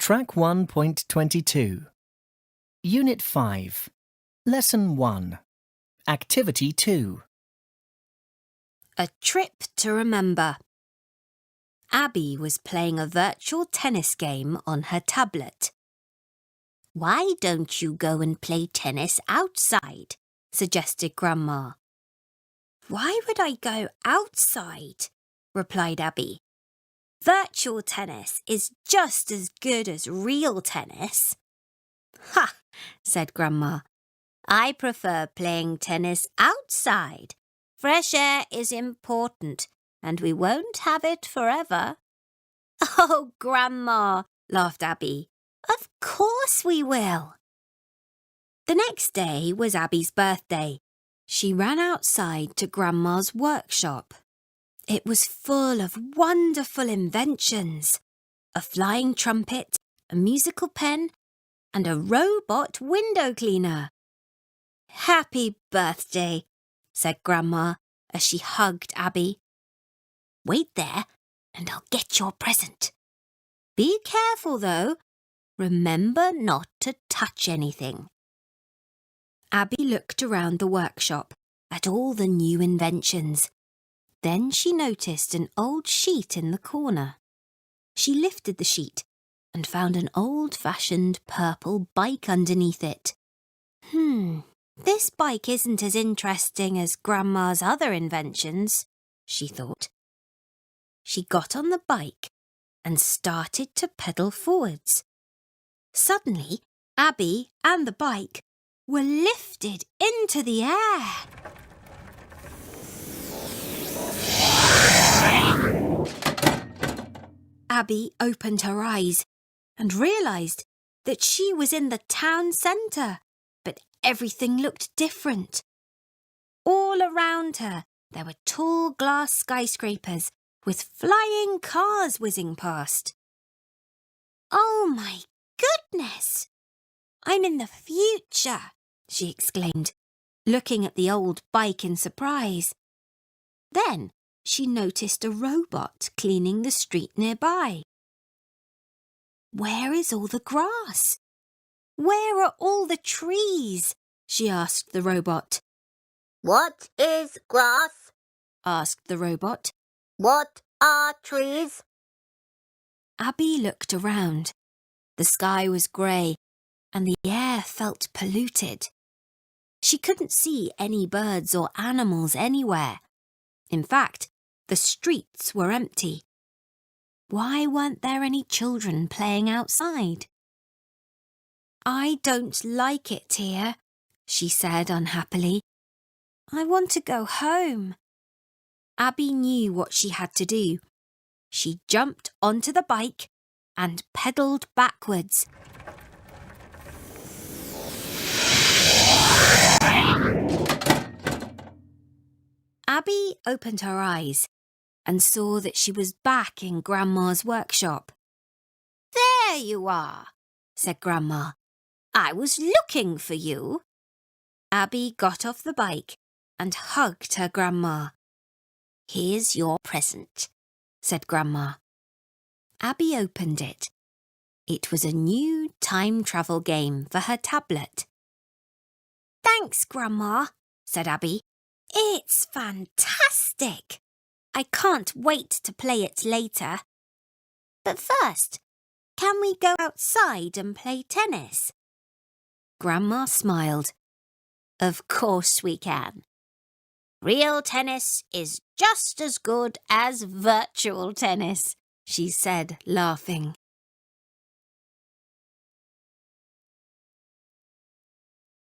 Track 1.22 Unit 5 Lesson 1 Activity 2 A trip to remember. Abby was playing a virtual tennis game on her tablet. "Why don't you go and play tennis outside?" suggested Grandma. "Why would I go outside?" replied Abby. "Virtual tennis is just as good as real tennis." "Ha!" said Grandma. "I prefer playing tennis outside. Fresh air is important, and we won't have it forever." "Oh, Grandma," laughed Abby. "Of course we will." The next day was Abby's birthday. She ran outside to Grandma's workshop. It was full of wonderful inventions. A flying trumpet, a musical pen, and a robot window cleaner. "Happy birthday," said Grandma as she hugged Abby. "Wait there and I'll get your present. Be careful though. Remember not to touch anything." Abby looked around the workshop at all the new inventions. Then she noticed an old sheet in the corner. She lifted the sheet and found an old-fashioned purple bike underneath it. This bike isn't as interesting as Grandma's other inventions," she thought. She got on the bike and started to pedal forwards. Suddenly, Abby and the bike were lifted into the air. Abby opened her eyes and realised that she was in the town centre, but everything looked different. All around her, there were tall glass skyscrapers with flying cars whizzing past. "Oh my goodness! I'm in the future," she exclaimed, looking at the old bike in surprise. Then she noticed a robot cleaning the street nearby. "Where is all the grass? Where are all the trees?" she asked the robot. "What is grass?" asked the robot. "What are trees?" Abby looked around. The sky was grey and the air felt polluted. She couldn't see any birds or animals anywhere. In fact, the streets were empty. Why weren't there any children playing outside? "I don't like it here," she said unhappily. "I want to go home." Abby knew what she had to do. She jumped onto the bike and pedalled backwards. Abby opened her eyes and saw that she was back in Grandma's workshop. "There you are," said Grandma. "I was looking for you." Abby got off the bike and hugged her Grandma. "Here's your present," said Grandma. Abby opened it. It was a new time travel game for her tablet. "Thanks, Grandma," said Abby. "It's fantastic. I can't wait to play it later. But first, can we go outside and play tennis?" Grandma smiled. "Of course we can. Real tennis is just as good as virtual tennis," she said, laughing.